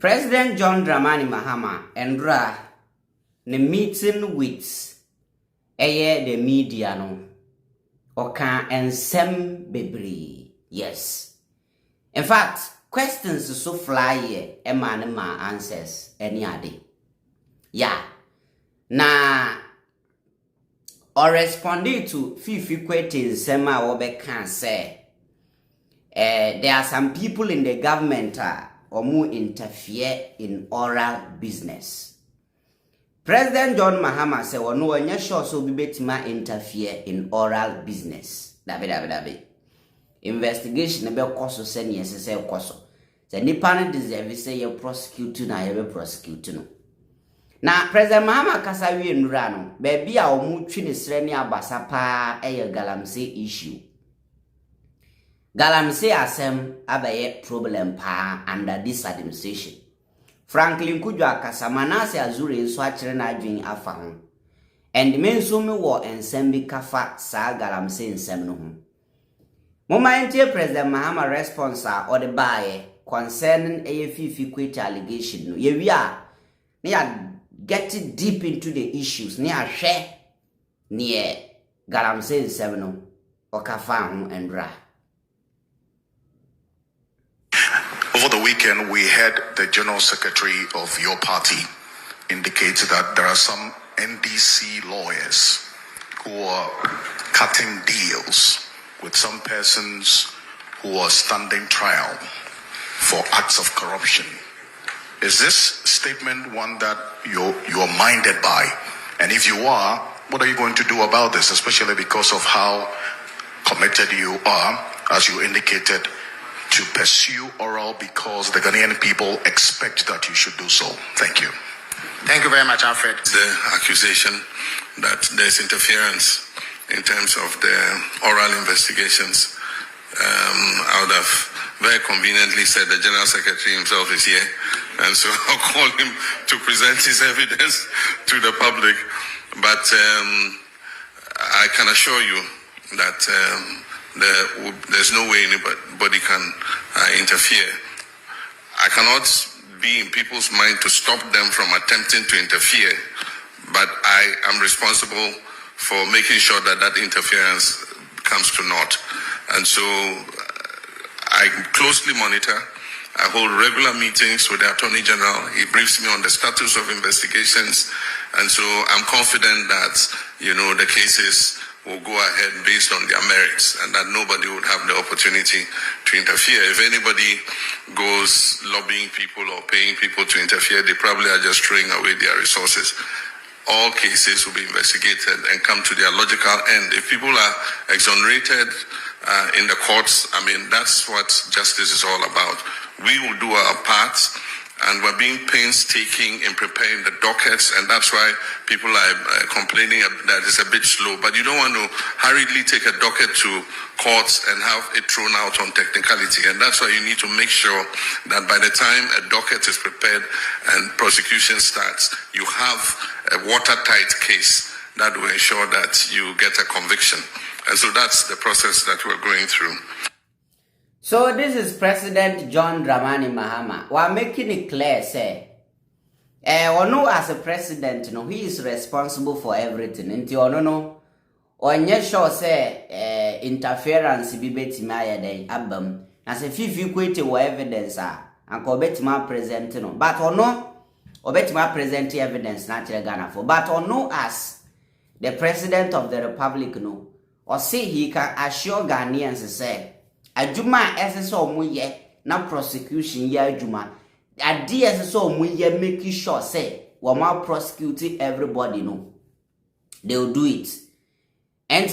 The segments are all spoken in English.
President John Dramani Mahama endra ne meeting with the media no oka ensem bebre. Yes. In fact, questions so fly here ma answers any ade. Yeah. Na or responding to Fifi Kwete Sema Obe can say there are some people in the government or who interfere in oral business. President John Mahama said, "Well, no one sure so be betima interfere in oral business." Dabe. Investigation about koso send yes say koso. The nipa deserve say you prosecute na you prosecute no. Na President Mahama kasa wi nura no, baby a omu twi ne sre ne abasa pa Galamsey issue. Galamsey asem abaye problem pa under this administration. Franklin Cujoe kasa Manasseh azure so akere na adwen afa ho. And men so me wo ensem bi kafa sa Galamsey ensem no ho. Moment President Mahama response or the buy concerning Fifi Kwete allegation no. Ye wi a ne ya get deep into the issues ne a hwe ne Galamsey ensem no o kafa ho endra. Over the weekend, we had the General Secretary of your party indicate that there are some NDC lawyers who are cutting deals with some persons who are standing trial for acts of corruption. Is this statement one that you're minded by? And if you are, what are you going to do about this, especially because of how committed you are, as you indicated, to pursue oral because the Ghanaian people expect that you should do so? Thank you. Thank you very much, Alfred. The accusation that there's interference in terms of the oral investigations. I would have very conveniently said the General Secretary himself is here, and so I'll call him to present his evidence to the public. But I can assure you that there's no way anybody can interfere. I cannot be in people's mind to stop them from attempting to interfere, but I am responsible for making sure that interference comes to naught. And so I closely monitor. I hold regular meetings with the Attorney General. He briefs me on the status of investigations, and so I'm confident that the cases will go ahead based on their merits and that nobody would have the opportunity to interfere. If anybody goes lobbying people or paying people to interfere, they probably are just throwing away their resources. All cases will be investigated and come to their logical end. If people are exonerated in the courts, that's what justice is all about. We will do our part, and we're being painstaking in preparing the dockets, and that's why people are complaining that it's a bit slow. But you don't want to hurriedly take a docket to courts and have it thrown out on technicality. And that's why you need to make sure that by the time a docket is prepared and prosecution starts, you have a watertight case that will ensure that you get a conviction. And so that's the process that we're going through. So this is President John Dramani Mahama. We are making it clear, say, as a president, he is responsible for everything. Onye sure say interference be betima yede abam. Na se Fifi Kwete wo evidence and ko betima present no. But betima present evidence na kire Ghana for. But as the president of the republic or say he can assure Ghanaians say adwuma SSO mu ye na prosecution ye adwuma ade SSO mu ye make sure say we ma prosecute everybody they will do it. And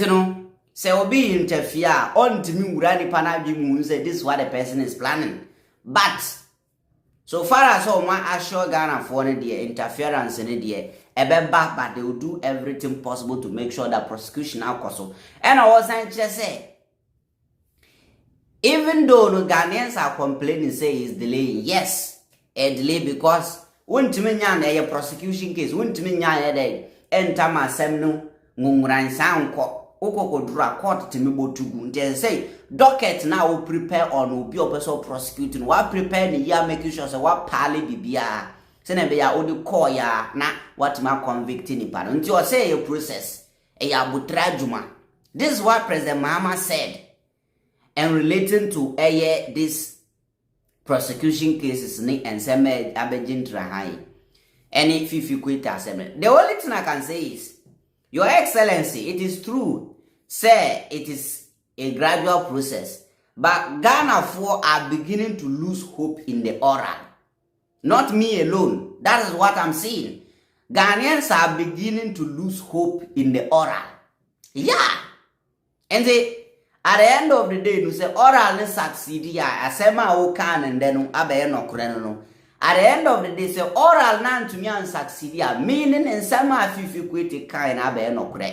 say obi interfere on timi wura nipa na adwe mu say this is what the person is planning. But so far as one assure Ghana for the interference in the but they will do everything possible to make sure that prosecution alcohol. And I was saying just say, even though no Ghanaians are complaining, say he's delaying, yes, a delay because won't mean a prosecution case, won't mean enter my semno, mungran sound okokodura court timi botugu nti say docket na wo prepare on obi opeso prosecuting wa prepare ni ya make sure say wa pale bibia say na be ya odi call ya na what ma convict ni pa nti o say a process e ya butra juma. This is what President Mahama said and relating to this prosecution cases ni and seme abegin trahai any fifi kwita seme. The only thing I can say is, Your Excellency, it is true, say it is a gradual process, but Ghana are beginning to lose hope in the oral. Not me alone. That is what I'm saying. Ghanaians are beginning to lose hope in the oral. Yeah. And at the end of the day, you say oral is succeed. Yeah, asema o can and then abe no kureno. At the end of the day, say oral nan to me and succeed. Yeah, meaning in some fifi kwete kind abe no kure.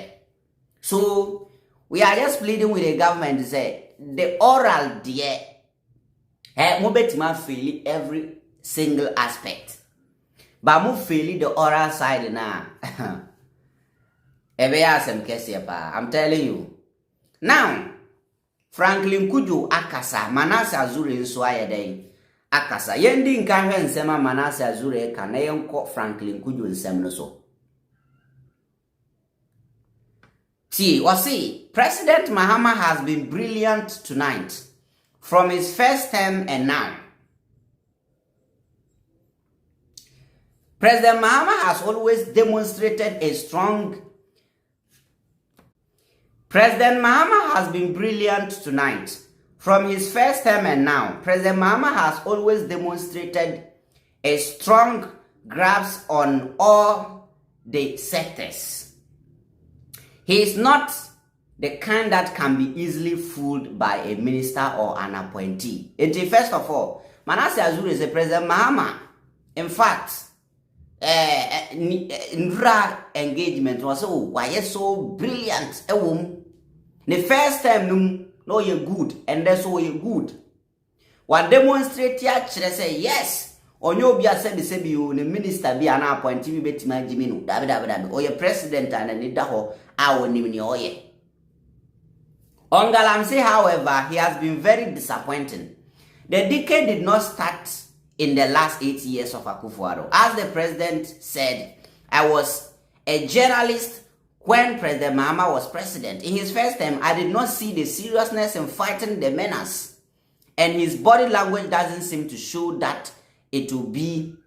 So we are just pleading with the government to say the oral dear. Mo betima fail every single aspect. But mo fail the oral side na. I'm telling you. Now, Franklin Cujoe akasa Manasseh Azure nso ayedai akasa yendi nka hwe nsema Manasseh Azure ka na yenko Franklin Cujoe nsem no so. See, President Mahama has been brilliant tonight from his first term and now. President Mahama has always demonstrated a strong President Mahama has been brilliant tonight. From his first term and now, President Mahama has always demonstrated a strong grasp on all the sectors. He is not the kind that can be easily fooled by a minister or an appointee. First of all, Manasseh Azure is a President Mahama. In fact, engagement was why so brilliant. The first time no you good and that's all you good. What demonstrate here say yes. Onyo bia said the same you the minister be an appointee be betima jiminu. Dabi or your president and need ho awo nimni oye. On Galamsey, however, he has been very disappointing. The decade did not start in the last 8 years of Akufo-Addo. As the president said, I was a journalist when President Mahama was president. In his first term, I did not see the seriousness in fighting the menace. And his body language doesn't seem to show that it will be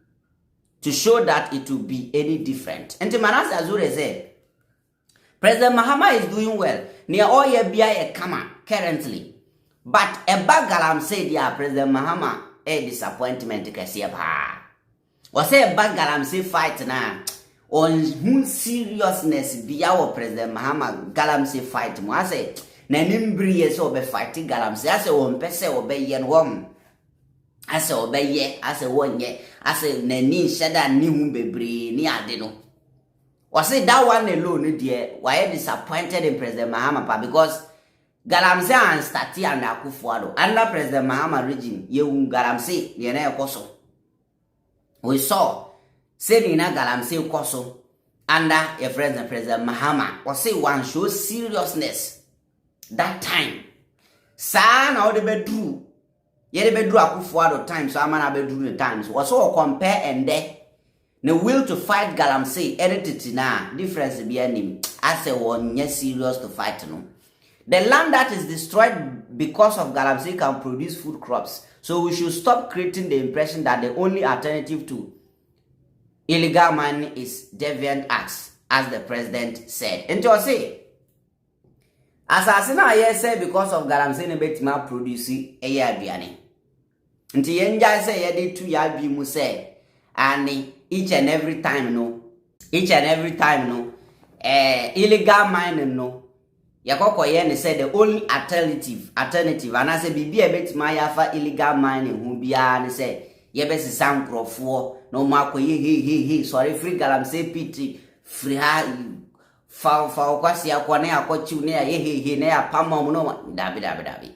any different. And to Manasseh Azure said, President Mahama is doing well. Near all year BI Kama currently. But a bag Galamsey dia President Mahama a disappointment kesiya pa. Was a bag Galamsey fight na on whose seriousness be our President Mahama Galamsey fight mo ase na nimbri so be fighting Galamsey ase won pese obeye no won ase obeye ase wonye ase nani shada ni hu bebre ni ade no. Was it that one alone dear why disappointed in President Mahama pa because Galamsey and Stati and Akufo-Addo under President Mahama regime ye Galamsey ye na ekoso. We saw say na Galamsey koso under a President Mahama or say one shows seriousness that time. Sa na the bedru ye the bedru Akufo-Addo time so amana bedru the times was so compare and there the will to fight Galamsey edited na difference be him as a one serious to fight no. The land that is destroyed because of Galamsey can produce food crops. So we should stop creating the impression that the only alternative to illegal mining is deviant acts, as the president said. And to say, Assassin I say because of Galamsey betima produce a yabiane. And the enjoy say yadi to yabi mu say, and each and every time illegal mining no. Yakoko yen said the only alternative and I say bibi a bit my yafa illegal mining who be and say yebesi sam crofo no mako he sorry free Galamsey pity free ha fa kwasi akwa na akochi na he na pamom no dabi.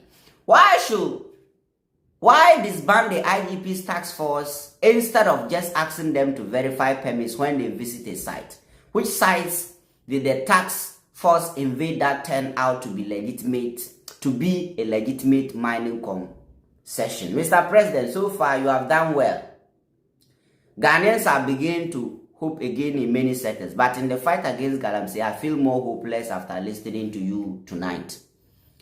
Why disband the IGP's task force instead of just asking them to verify permits when they visit a site? Which sites did the task force invade that turned out to be a legitimate mining concession. Mr. President, so far you have done well. Ghanaians are beginning to hope again in many sectors, but in the fight against Galamsey, I feel more hopeless after listening to you tonight.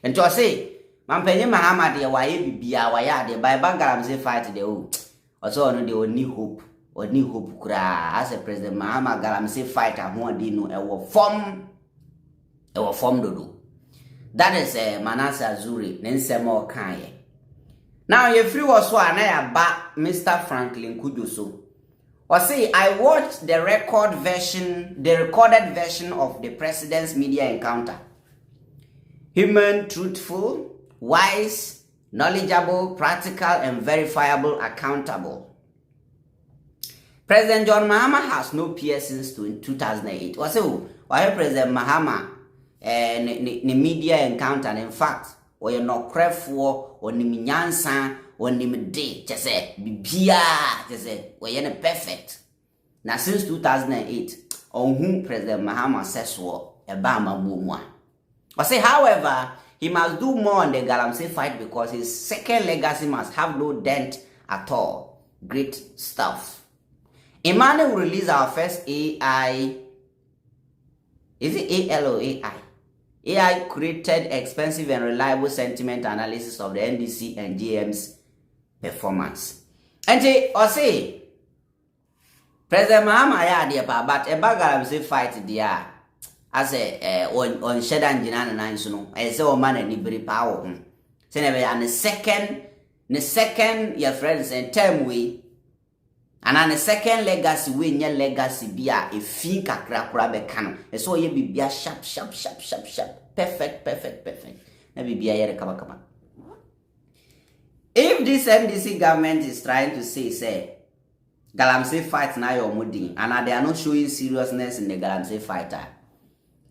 And to say, Mampenye Mahama de waye bibia waya de by Galamsey fight de o. Also no de only hope kura as a President Mahama Galamsey fight ahon de no e form dodo. That is Manasseh Azuri nensemo kan ye. Now you free was so na ba Mr. Franklin Cujoe so. Or say, I watched the recorded version of the president's media encounter. Human, truthful, wise, knowledgeable, practical, and verifiable, accountable. President John Mahama has no peer since 2008. Or so, why President Mahama the media encounter, in fact, or you're not crefo, or niminyansa, or nimide, just say, bibia, just say, we're perfect. Now, since 2008, on whom President Mahama says, a bama mumwa. I say, however, he must do more on the Galamsey fight because his second legacy must have no dent at all. Great stuff. Emmanuel will release our first AI. Is it AL or AI? AI created expensive and reliable sentiment analysis of the NDC and GM's performance. And they say, President Mahama ya dia pa, but a Galamsey fight dia as a on Shedan Jinan and Suno, I say, oh man, and Ibri power. And the second, your friends and term we, and on the second legacy, we your legacy be a fin kakra kurabe kano. And so ye be a sharp. Perfect. Maybe be a yere kama. If this NDC government is trying to say, Galamsey fight na your mudi, and they are not showing seriousness in the Galamsey fighter,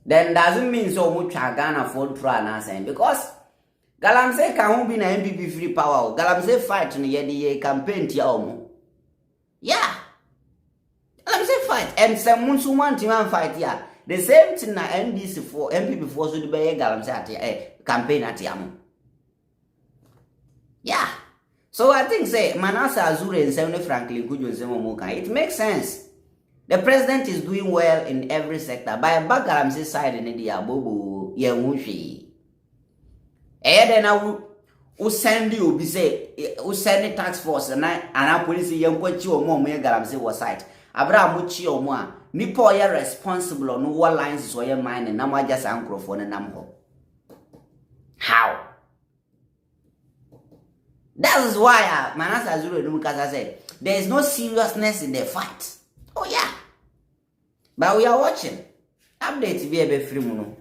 then doesn't mean so much Ghana for try na saying because Galamsey can be na MPP free power. Galamsey fight in the campaign tia omo. Yeah. Galamsey fight and some Munsuman Timan fight yeah. The same thing na NDC for MPP for so the Galamsey at campaign at Yamu. Yeah. So I think say Manasseh Azure and Franklin Cujoe, it makes sense. The president is doing well in every sector. By a Galamsey side in India, Bobo, Yemushi. Then I will send you, be say, who send the tax force and I police young what you or more Galamsey was site. Abraham Muchi or more. Nipo ya responsible on what lines is your mind and now just uncle for the number. How? That is why Manasseh Azure because I said there is no seriousness in the fight. Oh yeah. But we are watching. Update be a free mono.